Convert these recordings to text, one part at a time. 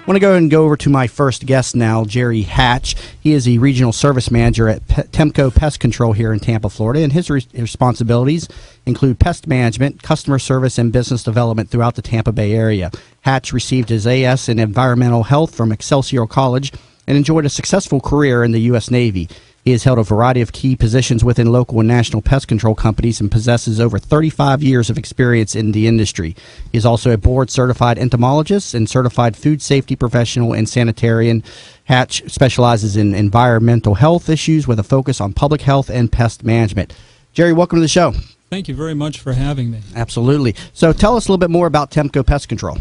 want to go over to my first guest now, Jerry Hatch. He is the Regional Service Manager at Tempco Pest Control here in Tampa, Florida, and his responsibilities include pest management, customer service, and business development throughout the Tampa Bay area. Hatch received his AS in Environmental Health from Excelsior College and enjoyed a successful career in the U.S. Navy. He has held a variety of key positions within local and national pest control companies and possesses over 35 years of experience in the industry. He is also a board-certified entomologist and certified food safety professional and sanitarian. Hatch specializes in environmental health issues with a focus on public health and pest management. Jerry, welcome to the show. Thank you very much for having me. Absolutely. So tell us a little bit more about Tempco Pest Control.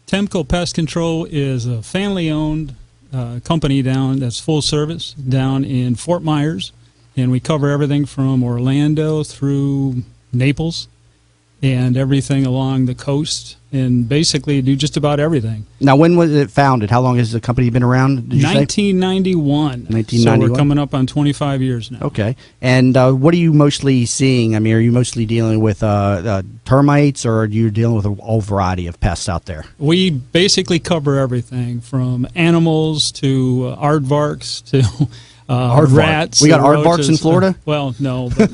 Tempco Pest Control is a family-owned company that's full service down in Fort Myers, and we cover everything from Orlando through Naples and everything along the coast, and basically do just about everything. Now, when was it founded? How long has the company been around? 1991. 1991. So we're coming up on 25 years now. Okay. And what are you mostly seeing? I mean, are you mostly dealing with termites, or are you dealing with a whole variety of pests out there? We basically cover everything from animals to aardvarks to rats. We got aardvarks in Florida? Well, no. But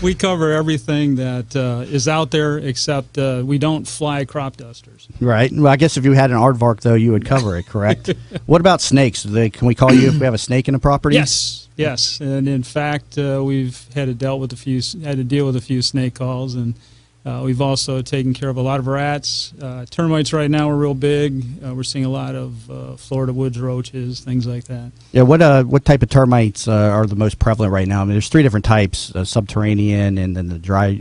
we cover everything that is out there except we don't fly crop dusters. Right. Well, I guess if you had an aardvark, though, you would cover it, correct? What about snakes? Can we call you if we have a snake in a property? Yes. Yes. And in fact, we've had to deal with a few snake calls, and we've also taken care of a lot of rats. Termites right now are real big. We're seeing a lot of Florida woods roaches, things like that. Yeah, what type of termites are the most prevalent right now? I mean, there's three different types: subterranean, and then the dry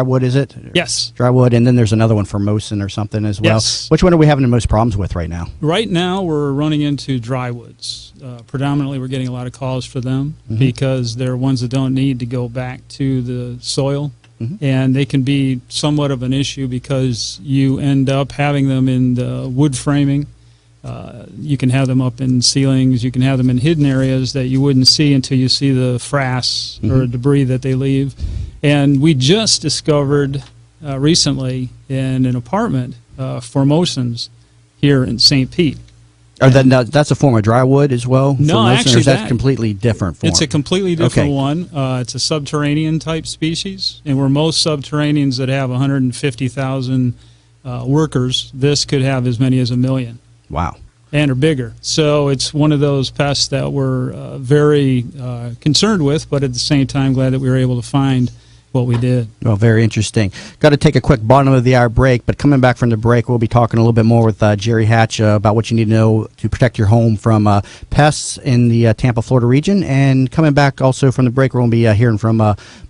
wood. Is it? Yes. Dry wood, and then there's another one, Formosan or something as well. Yes. Which one are we having the most problems with right now? Right now, we're running into dry woods. Predominantly, we're getting a lot of calls for them because they're ones that don't need to go back to the soil. And they can be somewhat of an issue because you end up having them in the wood framing. You can have them up in ceilings. You can have them in hidden areas that you wouldn't see until you see the frass or debris that they leave. And we just discovered recently in an apartment Formosans here in St. Pete. That's a form of dry wood as well? No, actually, or is that completely different form? It's a completely different one. It's a subterranean type species, and where most subterraneans that have 150,000 workers, this could have as many as 1 million. Wow. And are bigger. So it's one of those pests that we're very concerned with, but at the same time glad that we were able to find what we did. Well, very interesting. Got to take a quick bottom of the hour break, but coming back from the break, we'll be talking a little bit more with Jerry Hatch about what you need to know to protect your home from pests in the Tampa, Florida region. And coming back also from the break, we're going to be hearing from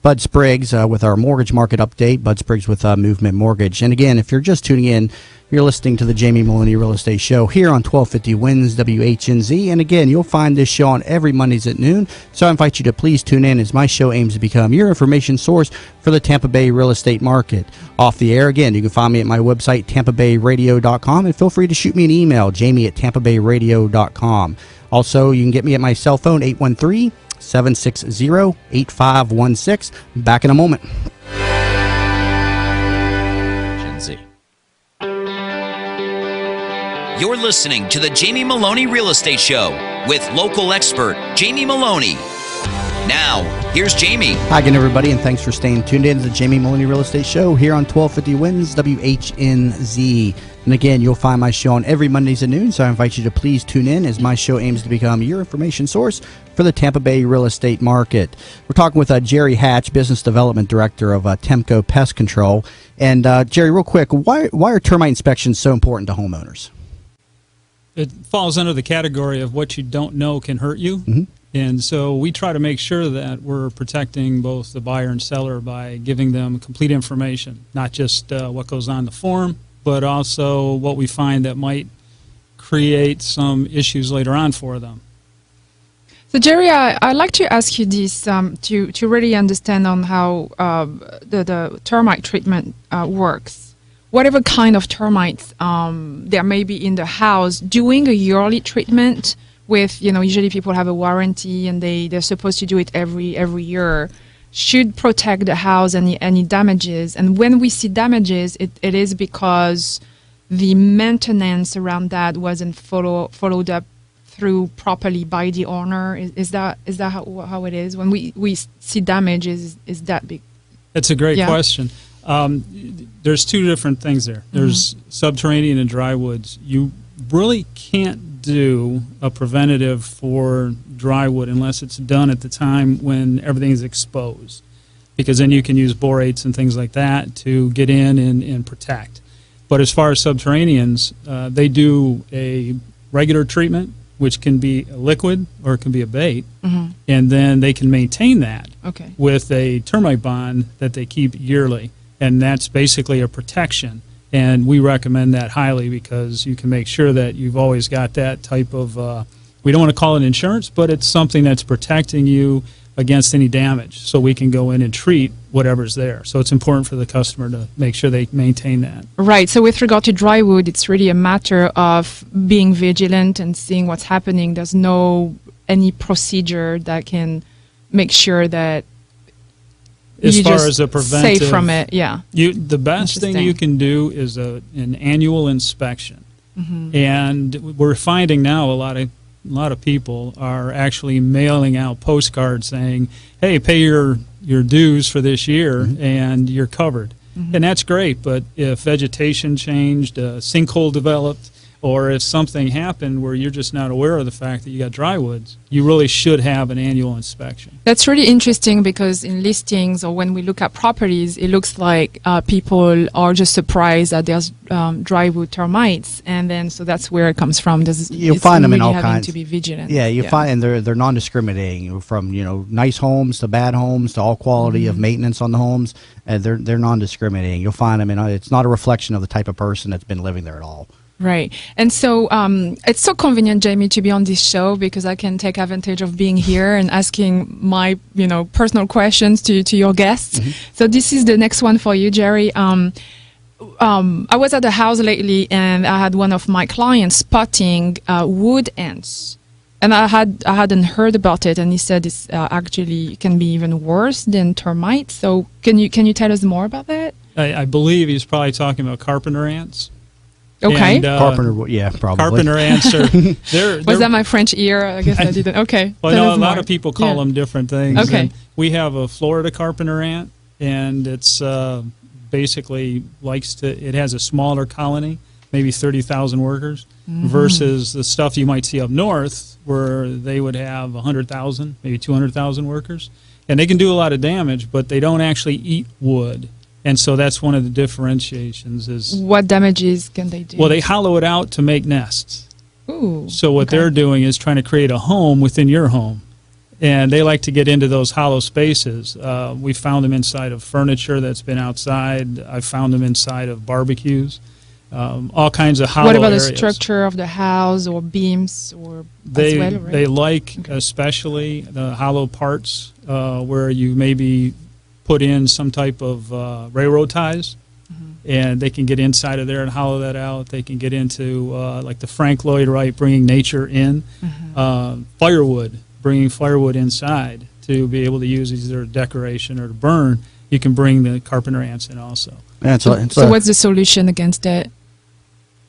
Bud Spriggs with our mortgage market update. Bud Spriggs with Movement Mortgage. And again, if you're just tuning in, you're listening to the Jamie Meloni Real Estate Show here on 1250 WINS WHNZ. And again, you'll find this show on every Mondays at noon. So I invite you to please tune in as my show aims to become your information source for the Tampa Bay real estate market. Off the air, again, you can find me at my website, tampabayradio.com, and feel free to shoot me an email, jamie@tampabayradio.com. Also, you can get me at my cell phone, 813-760-8516. Back in a moment. You're listening to the Jamie Meloni Real Estate Show with local expert Jamie Meloni. Now, here's Jamie. Hi again, everybody, and thanks for staying tuned in to the Jamie Meloni Real Estate Show here on 1250 WINS WHNZ. And again, you'll find my show on every Mondays at noon, so I invite you to please tune in as my show aims to become your information source for the Tampa Bay real estate market. We're talking with Jerry Hatch, Business Development Director of Tempco Pest Control. And Jerry, real quick, why are termite inspections so important to homeowners? It falls under the category of what you don't know can hurt you. And so we try to make sure that we're protecting both the buyer and seller by giving them complete information, not just what goes on the form, but also what we find that might create some issues later on for them. So Jerry, I'd like to ask you this to really understand on how the termite treatment works. Whatever kind of termites there may be in the house, doing a yearly treatment with, usually people have a warranty and they're supposed to do it every year, should protect the house any damages. And when we see damages, it is because the maintenance around that wasn't followed up through properly by the owner? Is that how it is when we see damage? Is that big? That's a great question. There's two different things there. There's subterranean and dry woods. You really can't do a preventative for dry wood unless it's done at the time when everything is exposed, because then you can use borates and things like that to get in and protect. But as far as subterraneans, they do a regular treatment, which can be a liquid or it can be a bait, and then they can maintain that with a termite bond that they keep yearly, and that's basically a protection. And we recommend that highly because you can make sure that you've always got that type of, we don't want to call it insurance, but it's something that's protecting you against any damage, so we can go in and treat whatever's there. So it's important for the customer to make sure they maintain that. Right. So with regard to dry wood, it's really a matter of being vigilant and seeing what's happening. There's no any procedure that can make sure that as far as a preventive, safe from it. Yeah. The best thing you can do is an annual inspection, and we're finding now a lot of people are actually mailing out postcards saying, "Hey, pay your dues for this year, and you're covered." And that's great. But if vegetation changed, a sinkhole developed, or if something happened where you're just not aware of the fact that you got dry woods, you really should have an annual inspection. That's really interesting because in listings or when we look at properties, it looks like people are just surprised that there's dry wood termites, and then so that's where it comes from. You'll find them in all kinds. To be vigilant. Yeah, you find, and they're non-discriminating from nice homes to bad homes to all quality of maintenance on the homes. They're non-discriminating. You'll find them, and it's not a reflection of the type of person that's been living there at all. Right. And so it's so convenient, Jamie, to be on this show because I can take advantage of being here and asking my, personal questions to your guests. So this is the next one for you, Jerry. I was at the house lately and I had one of my clients spotting wood ants. And I hadn't heard about it, and he said it's actually can be even worse than termites. So can you tell us more about that? I believe he's probably talking about carpenter ants. Okay. And, Carpenter, yeah, probably. Carpenter ants are. Was that my French ear? I guess I didn't. Okay. Well, no, a lot of people call them different things. Okay. And we have a Florida carpenter ant, and it's basically it has a smaller colony, maybe 30,000 workers, versus the stuff you might see up north where they would have 100,000, maybe 200,000 workers. And they can do a lot of damage, but they don't actually eat wood. And so that's one of the differentiations. Is what damages can they do? Well, they hollow it out to make nests. Ooh, so what they're doing is trying to create a home within your home. And they like to get into those hollow spaces. We found them inside of furniture that's been outside. I found them inside of barbecues. All kinds of hollow areas. What about the structure of the house or beams or as well, right? They like especially the hollow parts where you maybe put in some type of railroad ties, and they can get inside of there and hollow that out. They can get into like the Frank Lloyd Wright, bringing nature in, firewood, bringing firewood inside to be able to use either decoration or to burn. You can bring the carpenter ants in also. Yeah, so what's the solution against that?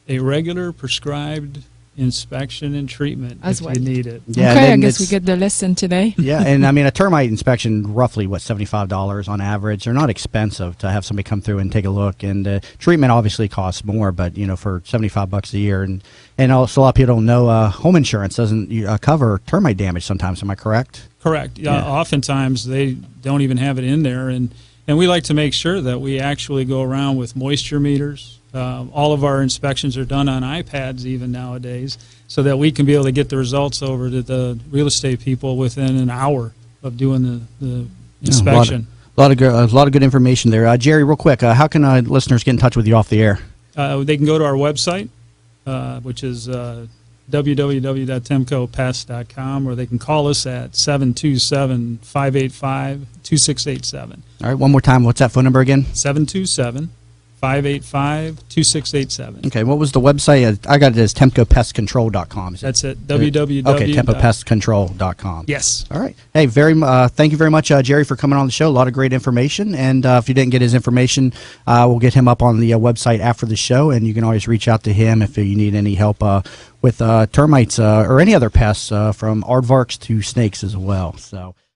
A regular prescribed inspection and treatment if you need it. Yeah, okay, I guess we get the lesson today. Yeah, and I mean a termite inspection, roughly $75 on average. They're not expensive to have somebody come through and take a look. And treatment obviously costs more, but for $75 a year, and also a lot of people don't know home insurance doesn't cover termite damage sometimes. Am I correct? Correct. Yeah. Oftentimes they don't even have it in there, and we like to make sure that we actually go around with moisture meters. All of our inspections are done on iPads even nowadays, so that we can be able to get the results over to the real estate people within an hour of doing the inspection. A lot of good information there. Jerry, real quick, how can listeners get in touch with you off the air? They can go to our website, which is www.tempcopest.com, or they can call us at 727-585-2687. All right, one more time. What's that phone number again? 727 585-2687. Okay, what was the website? I got it as TempcoPestControl.com. That's it. www. Okay, TempcoPestControl.com. Yes. All right. Hey, thank you very much, Jerry, for coming on the show. A lot of great information. And if you didn't get his information, we'll get him up on the website after the show, and you can always reach out to him if you need any help with termites or any other pests, from aardvarks to snakes as well. So.